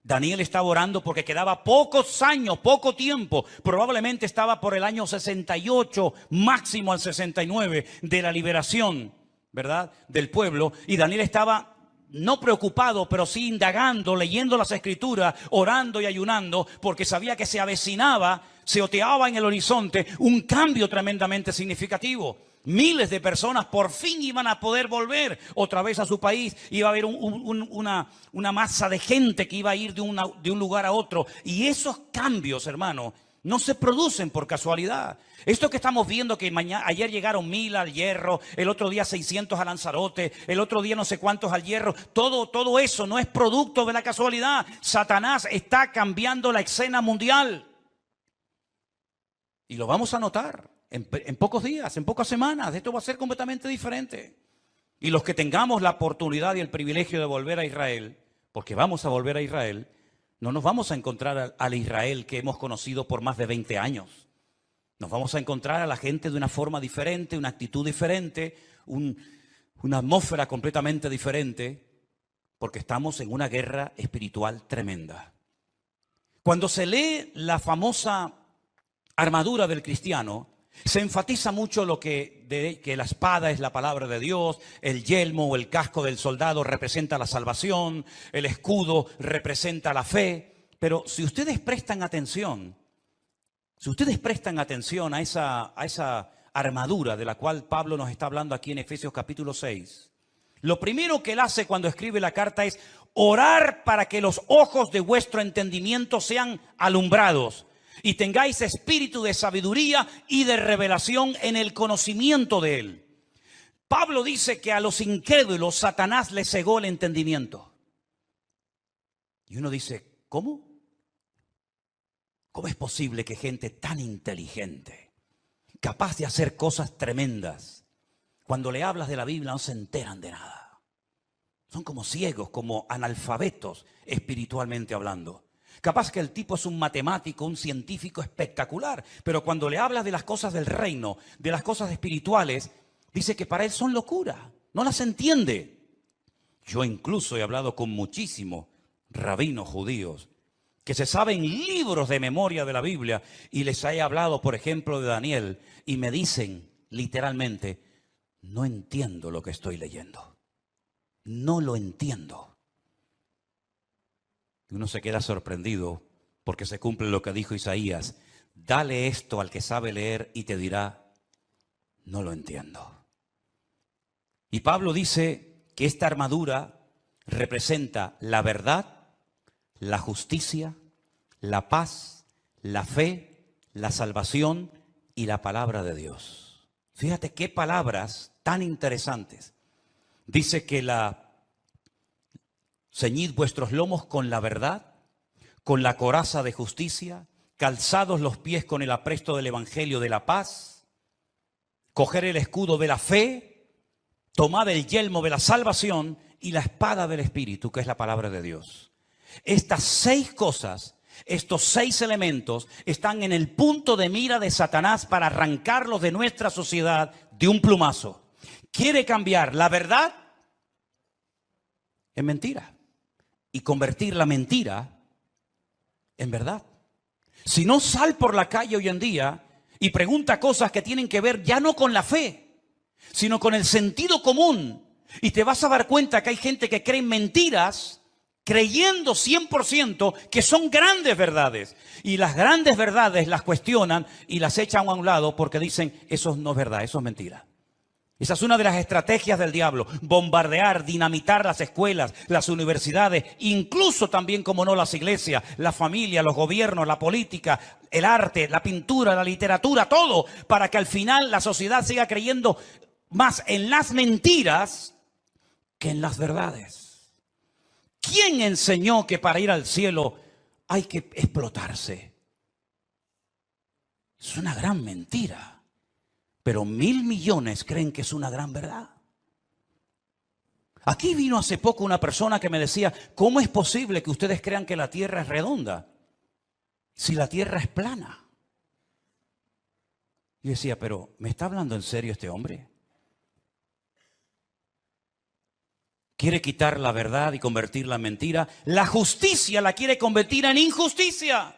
Daniel estaba orando porque quedaba pocos años, poco tiempo, probablemente estaba por el año 68, máximo al 69 de la liberación, ¿verdad?, del pueblo. Y Daniel estaba no preocupado, pero sí indagando, leyendo las escrituras, orando y ayunando, porque sabía que se avecinaba, se oteaba en el horizonte un cambio tremendamente significativo. Miles de personas por fin iban a poder volver otra vez a su país. Iba a haber una masa de gente que iba a ir de un lugar a otro. Y esos cambios, hermano, No se producen por casualidad. Esto que estamos viendo que ayer llegaron 1000 al Hierro, el otro día 600 a Lanzarote, el otro día no sé cuántos al Hierro, todo eso no es producto de la casualidad. Satanás está cambiando la escena mundial. Y lo vamos a notar en pocos días, en pocas semanas. Esto va a ser completamente diferente. Y los que tengamos la oportunidad y el privilegio de volver a Israel, porque vamos a volver a Israel, no nos vamos a encontrar al Israel que hemos conocido por más de 20 años. Nos vamos a encontrar a la gente de una forma diferente, una actitud diferente, una atmósfera completamente diferente, porque estamos en una guerra espiritual tremenda. Cuando se lee la famosa armadura del cristiano, se enfatiza mucho que la espada es la palabra de Dios, el yelmo o el casco del soldado representa la salvación, el escudo representa la fe. Pero si ustedes prestan atención a esa armadura de la cual Pablo nos está hablando aquí en Efesios capítulo 6, lo primero que él hace cuando escribe la carta es orar para que los ojos de vuestro entendimiento sean alumbrados y tengáis espíritu de sabiduría y de revelación en el conocimiento de él. Pablo dice que a los incrédulos Satanás les cegó el entendimiento. Y uno dice, ¿cómo? ¿Cómo es posible que gente tan inteligente, capaz de hacer cosas tremendas, cuando le hablas de la Biblia no se enteran de nada? Son como ciegos, como analfabetos espiritualmente hablando. Capaz que el tipo es un matemático, un científico espectacular, pero cuando le hablas de las cosas del reino, de las cosas espirituales, dice que para él son locura, no las entiende. Yo incluso he hablado con muchísimos rabinos judíos que se saben libros de memoria de la Biblia y les he hablado, por ejemplo, de Daniel y me dicen literalmente, no entiendo lo que estoy leyendo, no lo entiendo. Y uno se queda sorprendido porque se cumple lo que dijo Isaías, dale esto al que sabe leer y te dirá, no lo entiendo. Y Pablo dice que esta armadura representa la verdad, la justicia, la paz, la fe, la salvación y la palabra de Dios. Fíjate qué palabras tan interesantes. Dice que ceñid vuestros lomos con la verdad, con la coraza de justicia, calzados los pies con el apresto del evangelio de la paz, coger el escudo de la fe, tomad el yelmo de la salvación y la espada del Espíritu, que es la palabra de Dios. Estas 6 cosas, estos 6 elementos están en el punto de mira de Satanás para arrancarlos de nuestra sociedad de un plumazo. Quiere cambiar la verdad en mentira y convertir la mentira en verdad. Si no, sal por la calle hoy en día y pregunta cosas que tienen que ver ya no con la fe, sino con el sentido común. Y te vas a dar cuenta que hay gente que cree en mentiras creyendo 100% que son grandes verdades. Y las grandes verdades las cuestionan y las echan a un lado porque dicen, eso no es verdad, eso es mentira. Esa es una de las estrategias del diablo, bombardear, dinamitar las escuelas, las universidades, incluso también, como no, las iglesias, la familia, los gobiernos, la política, el arte, la pintura, la literatura, todo, para que al final la sociedad siga creyendo más en las mentiras que en las verdades. ¿Quién enseñó que para ir al cielo hay que explotarse? Es una gran mentira. Pero 1.000 millones creen que es una gran verdad. Aquí vino hace poco una persona que me decía, ¿cómo es posible que ustedes crean que la tierra es redonda si la tierra es plana? Y decía, pero ¿me está hablando en serio este hombre? Quiere quitar la verdad y convertirla en mentira. La justicia la quiere convertir en injusticia.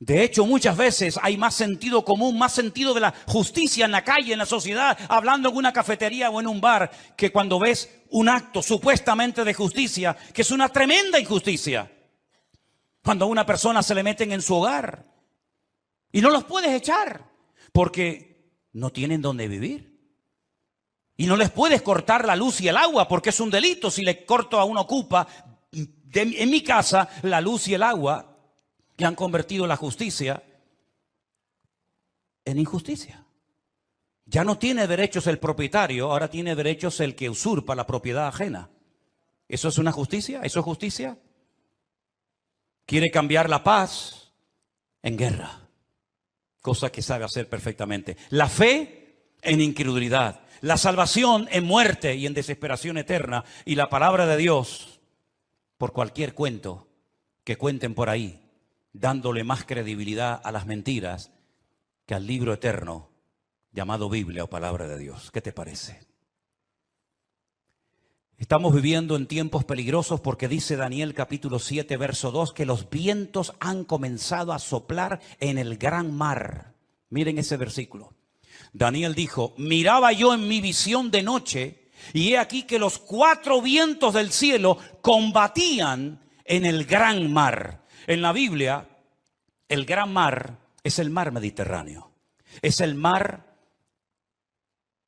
De hecho, muchas veces hay más sentido común, más sentido de la justicia en la calle, en la sociedad, hablando en una cafetería o en un bar, que cuando ves un acto supuestamente de justicia, que es una tremenda injusticia. Cuando a una persona se le meten en su hogar y no los puedes echar porque no tienen dónde vivir. Y no les puedes cortar la luz y el agua porque es un delito si le corto a un ocupa en mi casa la luz y el agua. que han convertido la justicia en injusticia. Ya no tiene derechos el propietario, ahora tiene derechos el que usurpa la propiedad ajena. ¿Eso es una justicia? ¿Eso es justicia? Quiere cambiar la paz en guerra, cosa que sabe hacer perfectamente. La fe en incredulidad, la salvación en muerte y en desesperación eterna, y la palabra de Dios por cualquier cuento que cuenten por ahí, dándole más credibilidad a las mentiras que al libro eterno llamado Biblia o palabra de Dios. ¿Qué te parece? Estamos viviendo en tiempos peligrosos porque dice Daniel capítulo 7, verso 2, que los vientos han comenzado a soplar en el gran mar. Miren ese versículo. Daniel dijo, miraba yo en mi visión de noche y he aquí que los 4 vientos del cielo combatían en el gran mar. En la Biblia, el gran mar es el mar Mediterráneo. Es el mar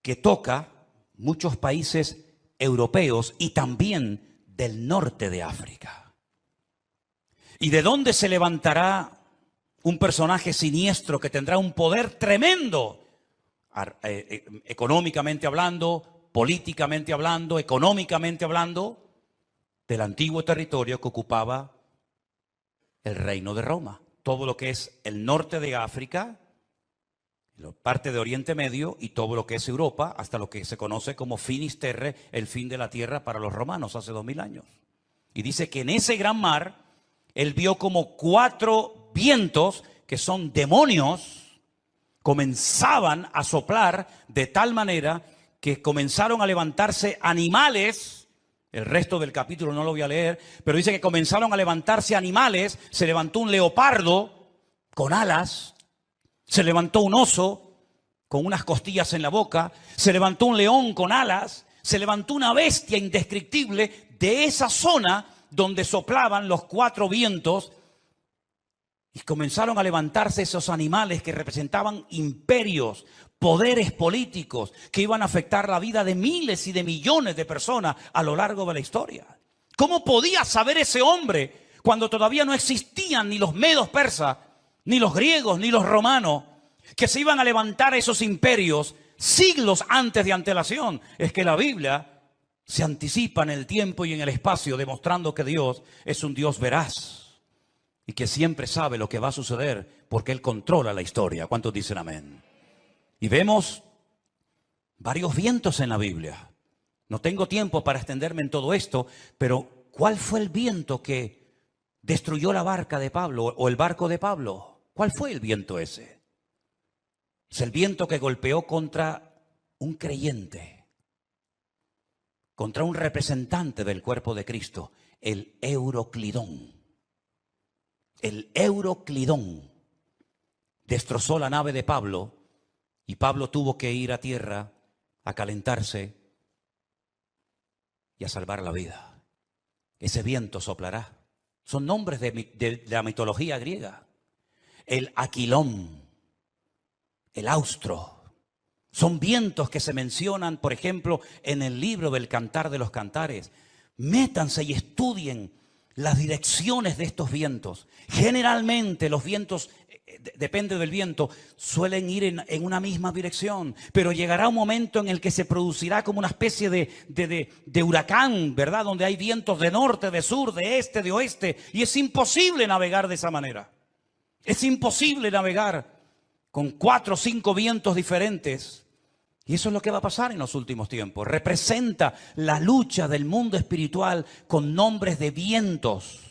que toca muchos países europeos y también del norte de África. ¿Y de dónde se levantará un personaje siniestro que tendrá un poder tremendo? Económicamente hablando, políticamente hablando, económicamente hablando, del antiguo territorio que ocupaba el reino de Roma. Todo lo que es el norte de África, parte de Oriente Medio y todo lo que es Europa, hasta lo que se conoce como Finis Terrae, el fin de la tierra para los romanos hace 2000 años. Y dice que en ese gran mar, él vio como 4 vientos, que son demonios, comenzaban a soplar de tal manera que comenzaron a levantarse animales. El resto del capítulo no lo voy a leer, pero dice que comenzaron a levantarse animales. Se levantó un leopardo con alas. Se levantó un oso con unas costillas en la boca. Se levantó un león con alas. Se levantó una bestia indescriptible de esa zona donde soplaban los 4 vientos. Y comenzaron a levantarse esos animales que representaban imperios, poderes políticos que iban a afectar la vida de miles y de millones de personas a lo largo de la historia. ¿Cómo podía saber ese hombre cuando todavía no existían ni los medos persas, ni los griegos, ni los romanos, que se iban a levantar esos imperios siglos antes de antelación? Es que la Biblia se anticipa en el tiempo y en el espacio, demostrando que Dios es un Dios veraz y que siempre sabe lo que va a suceder porque Él controla la historia. ¿Cuántos dicen amén? Y vemos varios vientos en la Biblia. No tengo tiempo para extenderme en todo esto, pero ¿cuál fue el viento que destruyó la barca de Pablo o el barco de Pablo? ¿Cuál fue el viento ese? Es el viento que golpeó contra un creyente, contra un representante del cuerpo de Cristo, el Euroclidón. El Euroclidón destrozó la nave de Pablo y Pablo tuvo que ir a tierra a calentarse y a salvar la vida. Ese viento soplará. Son nombres de la mitología griega. El Aquilón, el Austro. Son vientos que se mencionan, por ejemplo, en el libro del Cantar de los Cantares. Métanse y estudien las direcciones de estos vientos. Generalmente los vientos, depende del viento, suelen ir en una misma dirección, pero llegará un momento en el que se producirá como una especie de huracán, ¿verdad? Donde hay vientos de norte, de sur, de este, de oeste, y es imposible navegar de esa manera. Es imposible navegar con 4 o 5 vientos diferentes. Y eso es lo que va a pasar en los últimos tiempos. Representa la lucha del mundo espiritual con nombres de vientos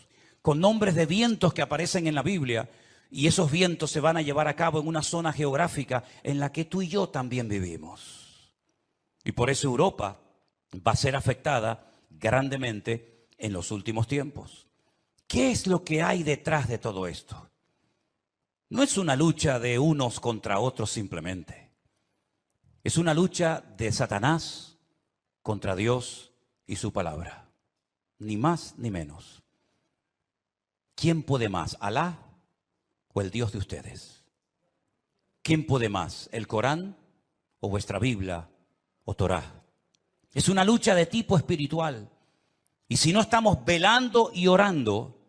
que aparecen en la Biblia. Y esos vientos se van a llevar a cabo en una zona geográfica en la que tú y yo también vivimos. Y por eso Europa va a ser afectada grandemente en los últimos tiempos. ¿Qué es lo que hay detrás de todo esto? No es una lucha de unos contra otros simplemente. Es una lucha de Satanás contra Dios y su palabra. Ni más ni menos. ¿Quién puede más? ¿Alá o el Dios de ustedes? ¿Quién puede más? ¿El Corán o vuestra Biblia o Torá? Es una lucha de tipo espiritual. Y si no estamos velando y orando,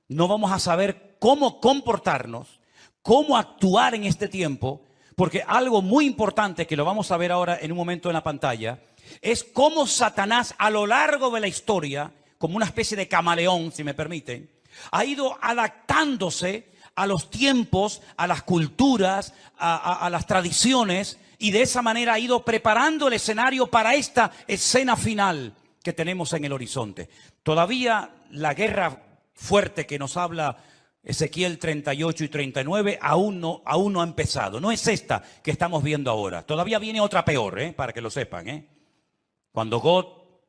no vamos a saber cómo comportarnos, cómo actuar en este tiempo, porque algo muy importante que lo vamos a ver ahora en un momento en la pantalla, es cómo Satanás a lo largo de la historia, como una especie de camaleón, si me permiten, ha ido adaptándose a los tiempos, a las culturas, a las tradiciones, y de esa manera ha ido preparando el escenario para esta escena final que tenemos en el horizonte. Todavía la guerra fuerte que nos habla Ezequiel 38 y 39 aún no ha empezado. No es esta que estamos viendo ahora. Todavía viene otra peor, para que lo sepan. Cuando Gog,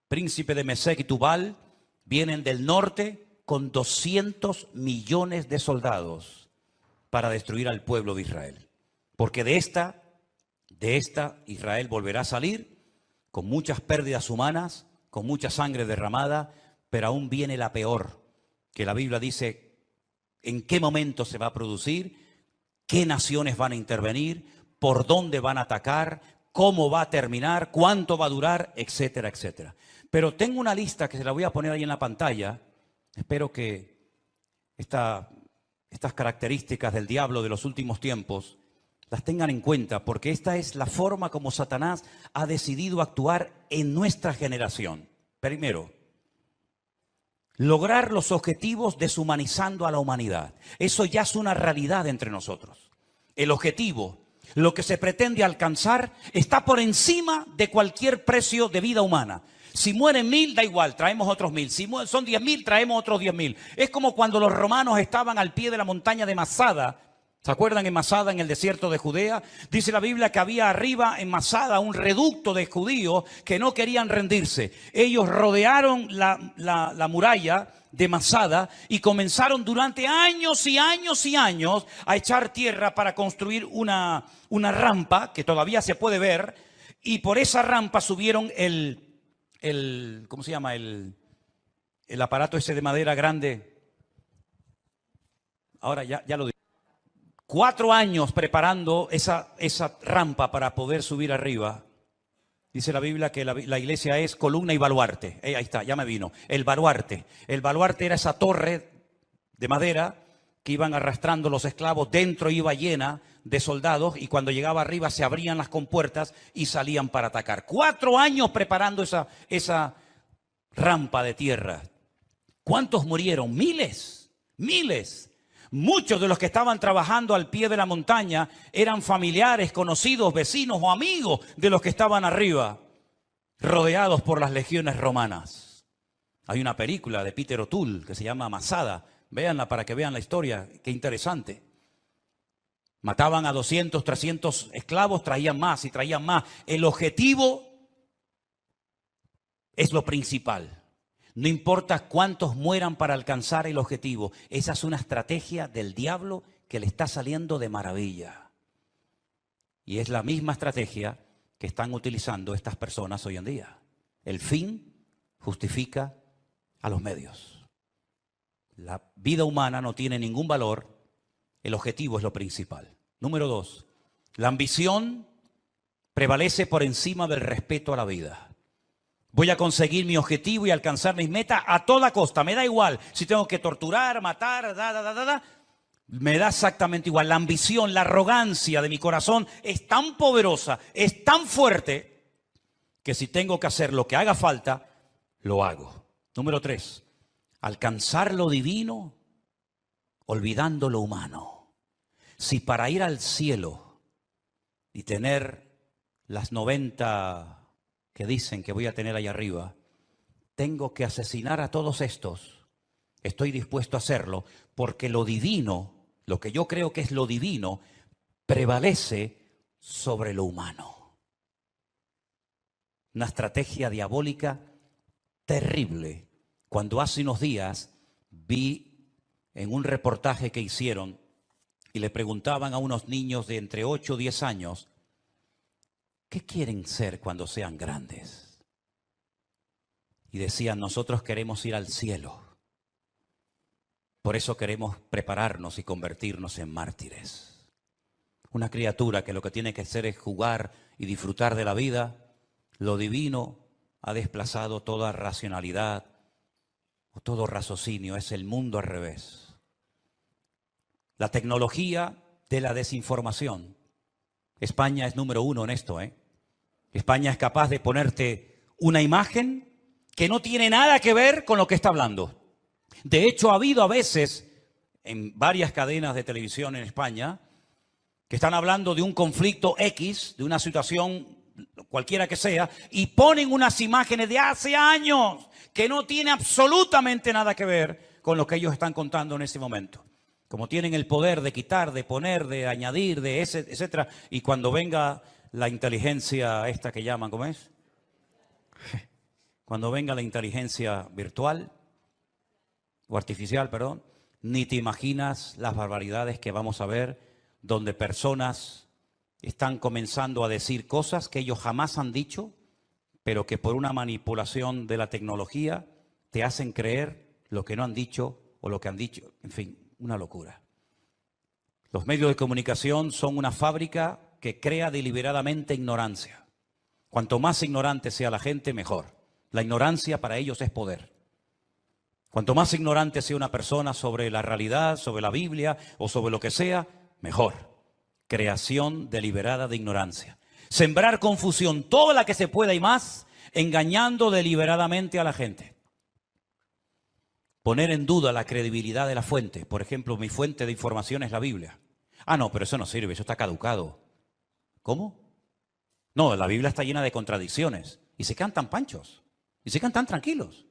príncipe de Mesec y Tubal, vienen del norte con 200 millones de soldados para destruir al pueblo de Israel. Porque de esta Israel volverá a salir con muchas pérdidas humanas, con mucha sangre derramada, pero aún viene la peor, que la Biblia dice en qué momento se va a producir, qué naciones van a intervenir, por dónde van a atacar, cómo va a terminar, cuánto va a durar, etcétera, etcétera. Pero tengo una lista que se la voy a poner ahí en la pantalla. Espero que estas características del diablo de los últimos tiempos las tengan en cuenta, porque esta es la forma como Satanás ha decidido actuar en nuestra generación. Primero, lograr los objetivos deshumanizando a la humanidad. Eso ya es una realidad entre nosotros. El objetivo, lo que se pretende alcanzar, está por encima de cualquier precio de vida humana. Si mueren 1000, da igual, traemos otros 1000. Si son 10.000, traemos otros 10.000. Es como cuando los romanos estaban al pie de la montaña de Masada. ¿Se acuerdan en Masada, en el desierto de Judea? Dice la Biblia que había arriba en Masada un reducto de judíos que no querían rendirse. Ellos rodearon la muralla de Masada y comenzaron durante años y años y años a echar tierra para construir una rampa que todavía se puede ver, y por esa rampa subieron ¿cómo se llama? El aparato ese de madera grande. Ahora ya lo digo. 4 años preparando esa rampa para poder subir arriba. Dice la Biblia que la iglesia es columna y baluarte. Ahí está, ya me vino. El baluarte. El baluarte era esa torre de madera que iban arrastrando los esclavos. Dentro iba llena de soldados y cuando llegaba arriba se abrían las compuertas y salían para atacar. 4 años preparando esa rampa de tierra. ¿Cuántos murieron? Miles, miles. Muchos de los que estaban trabajando al pie de la montaña eran familiares, conocidos, vecinos o amigos de los que estaban arriba, rodeados por las legiones romanas. Hay una película de Peter O'Toole que se llama Masada. Véanla para que vean la historia. Qué interesante. Mataban a 200, 300 esclavos, traían más y traían más. El objetivo es lo principal. No importa cuántos mueran para alcanzar el objetivo. Esa es una estrategia del diablo que le está saliendo de maravilla. Y es la misma estrategia que están utilizando estas personas hoy en día. El fin justifica a los medios. La vida humana no tiene ningún valor. El objetivo es lo principal. Número 2. La ambición prevalece por encima del respeto a la vida. Voy a conseguir mi objetivo y alcanzar mis metas a toda costa. Me da igual si tengo que torturar, matar, me da exactamente igual. La ambición, la arrogancia de mi corazón es tan poderosa, es tan fuerte, que si tengo que hacer lo que haga falta, lo hago. Número 3. Alcanzar lo divino olvidando lo humano. Si para ir al cielo y tener las 90 que dicen que voy a tener ahí arriba, tengo que asesinar a todos estos, estoy dispuesto a hacerlo, porque lo divino, lo que yo creo que es lo divino, prevalece sobre lo humano. Una estrategia diabólica terrible. Cuando hace unos días vi en un reportaje que hicieron y le preguntaban a unos niños de entre 8 o 10 años, ¿qué quieren ser cuando sean grandes? Y decían, nosotros queremos ir al cielo. Por eso queremos prepararnos y convertirnos en mártires. Una criatura que lo que tiene que hacer es jugar y disfrutar de la vida. Lo divino ha desplazado toda racionalidad o todo raciocinio. Es el mundo al revés. la tecnología de la desinformación. España es número 1 en esto, ¿eh? España es capaz de ponerte una imagen que no tiene nada que ver con lo que está hablando. De hecho, ha habido a veces en varias cadenas de televisión en España que están hablando de un conflicto X, de una situación cualquiera que sea, y ponen unas imágenes de hace años que no tiene absolutamente nada que ver con lo que ellos están contando en ese momento. Como tienen el poder de quitar, de poner, de añadir, de ese, etcétera, y cuando venga la inteligencia esta que llaman, ¿cómo es? Cuando venga la inteligencia virtual, o artificial, perdón, ni te imaginas las barbaridades que vamos a ver, donde personas están comenzando a decir cosas que ellos jamás han dicho, pero que por una manipulación de la tecnología te hacen creer lo que no han dicho o lo que han dicho. En fin, una locura. Los medios de comunicación son una fábrica que crea deliberadamente ignorancia. Cuanto más ignorante sea la gente, mejor. La ignorancia para ellos es poder. Cuanto más ignorante sea una persona sobre la realidad, sobre la Biblia o sobre lo que sea, mejor. Creación deliberada de ignorancia. Sembrar confusión, toda la que se pueda y más, engañando deliberadamente a la gente. Poner en duda la credibilidad de la fuente. Por ejemplo, mi fuente de información es la Biblia. Ah, no, pero eso no sirve, eso está caducado. ¿Cómo? No, la Biblia está llena de contradicciones. Y se quedan tan panchos. Y se quedan tan tranquilos.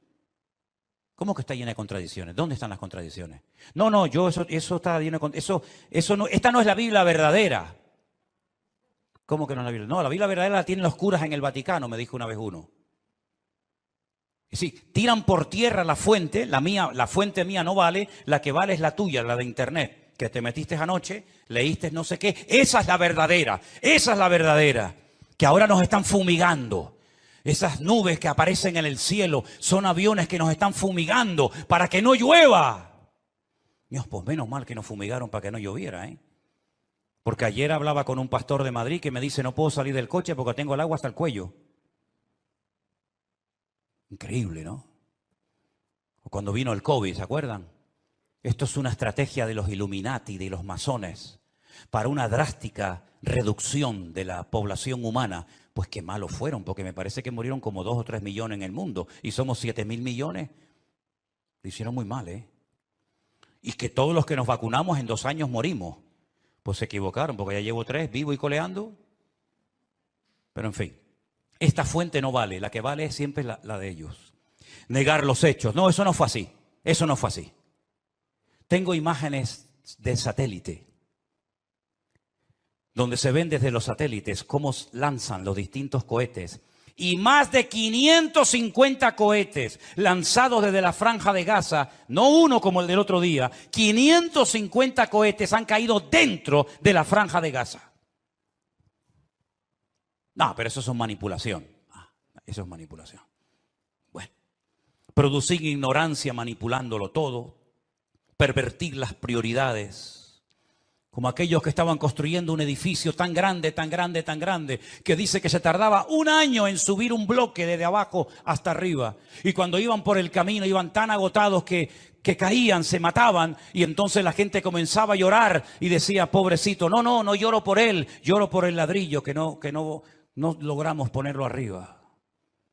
¿Cómo que está llena de contradicciones? ¿Dónde están las contradicciones? No, eso está lleno de esta no es la Biblia verdadera. ¿Cómo que no es la Biblia? No, la Biblia verdadera la tienen los curas en el Vaticano, me dijo una vez uno. Es decir, tiran por tierra la fuente, la fuente mía no vale, la que vale es la tuya, la de internet, que te metiste anoche, leíste no sé qué. Esa es la verdadera, que ahora nos están fumigando. Esas nubes que aparecen en el cielo son aviones que nos están fumigando para que no llueva. Dios, pues menos mal que nos fumigaron para que no lloviera, ¿eh? Porque ayer hablaba con un pastor de Madrid que me dice, no puedo salir del coche porque tengo el agua hasta el cuello. Increíble, ¿no? O cuando vino el COVID, ¿se acuerdan? Esto es una estrategia de los Illuminati, de los masones, para una drástica reducción de la población humana. Pues qué malos fueron, porque me parece que murieron como 2 o 3 millones en el mundo y somos 7.000 millones. Lo hicieron muy mal, ¿eh? Y que todos los que nos vacunamos en 2 años morimos. Pues se equivocaron, porque ya llevo 3, vivo y coleando. Pero en fin, esta fuente no vale, la que vale siempre es la de ellos. Negar los hechos. No, eso no fue así. Eso no fue así. Tengo imágenes del satélite, donde se ven desde los satélites cómo lanzan los distintos cohetes. Y más de 550 cohetes lanzados desde la Franja de Gaza, no uno como el del otro día, 550 cohetes han caído dentro de la Franja de Gaza. No, pero eso es manipulación. Eso es manipulación. Bueno, producir ignorancia manipulándolo todo, pervertir las prioridades. Como aquellos que estaban construyendo un edificio tan grande, que dice que se tardaba 1 año en subir un bloque desde abajo hasta arriba. Y cuando iban por el camino iban tan agotados que caían, se mataban. Y entonces la gente comenzaba a llorar y decía, pobrecito, no lloro por él, lloro por el ladrillo que no logramos ponerlo arriba.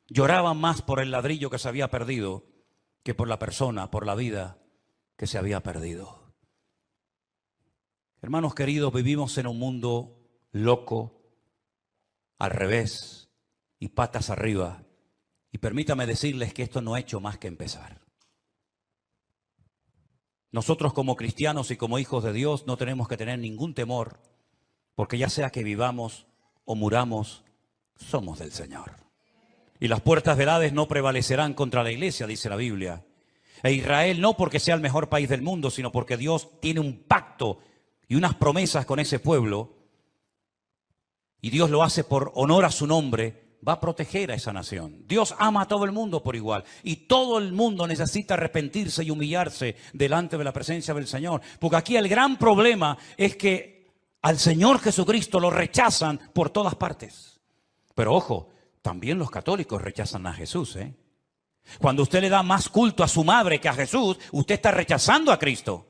Lloraban más por el ladrillo que se había perdido que por la persona, por la vida que se había perdido. Hermanos queridos, vivimos en un mundo loco, al revés y patas arriba. Y permítame decirles que esto no ha hecho más que empezar. Nosotros como cristianos y como hijos de Dios no tenemos que tener ningún temor, porque ya sea que vivamos o muramos, somos del Señor. Y las puertas del Hades no prevalecerán contra la iglesia, dice la Biblia. E Israel no porque sea el mejor país del mundo, sino porque Dios tiene un pacto y unas promesas con ese pueblo, y Dios lo hace por honor a su nombre, va a proteger a esa nación. Dios ama a todo el mundo por igual, y todo el mundo necesita arrepentirse y humillarse delante de la presencia del Señor, porque aquí el gran problema es que al Señor Jesucristo lo rechazan por todas partes. Pero ojo, también los católicos rechazan a Jesús, ¿eh? Cuando usted le da más culto a su madre que a Jesús, usted está rechazando a Cristo.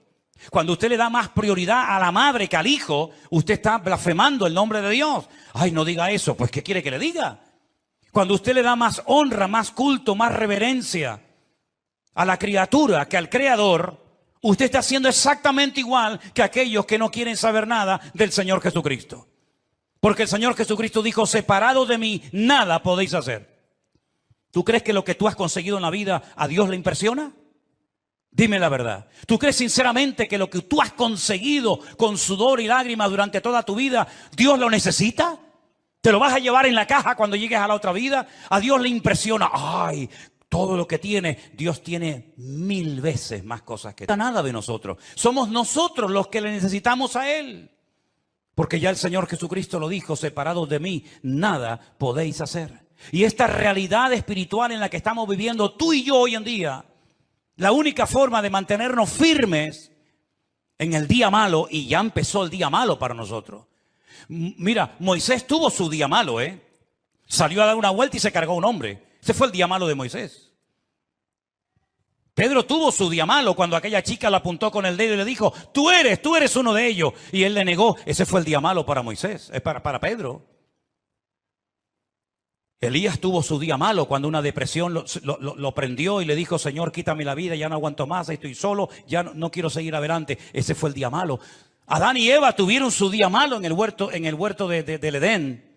Cuando usted le da más prioridad a la madre que al hijo, usted está blasfemando el nombre de Dios. Ay, no diga eso. Pues, ¿qué quiere que le diga? Cuando usted le da más honra, más culto, más reverencia a la criatura que al Creador, usted está haciendo exactamente igual que aquellos que no quieren saber nada del Señor Jesucristo. Porque el Señor Jesucristo dijo, separado de mí, nada podéis hacer. ¿Tú crees que lo que tú has conseguido en la vida a Dios le impresiona? Dime la verdad. ¿Tú crees sinceramente que lo que tú has conseguido con sudor y lágrimas durante toda tu vida, Dios lo necesita? ¿Te lo vas a llevar en la caja cuando llegues a la otra vida? A Dios le impresiona. Ay, todo lo que tiene, Dios tiene 1000 veces más cosas que nada de nosotros. Somos nosotros los que le necesitamos a Él. Porque ya el Señor Jesucristo lo dijo, separados de mí, nada podéis hacer. Y esta realidad espiritual en la que estamos viviendo tú y yo hoy en día, la única forma de mantenernos firmes en el día malo, y ya empezó el día malo para nosotros. Mira, Moisés tuvo su día malo, Salió a dar una vuelta y se cargó a un hombre. Ese fue el día malo de Moisés. Pedro tuvo su día malo cuando aquella chica lo apuntó con el dedo y le dijo, tú eres uno de ellos. Y él le negó. Ese fue el día malo para Moisés, para Pedro. Elías tuvo su día malo cuando una depresión lo prendió y le dijo, Señor, quítame la vida, ya no aguanto más, estoy solo, ya no quiero seguir adelante. Ese fue el día malo. Adán y Eva tuvieron su día malo en el huerto del Edén.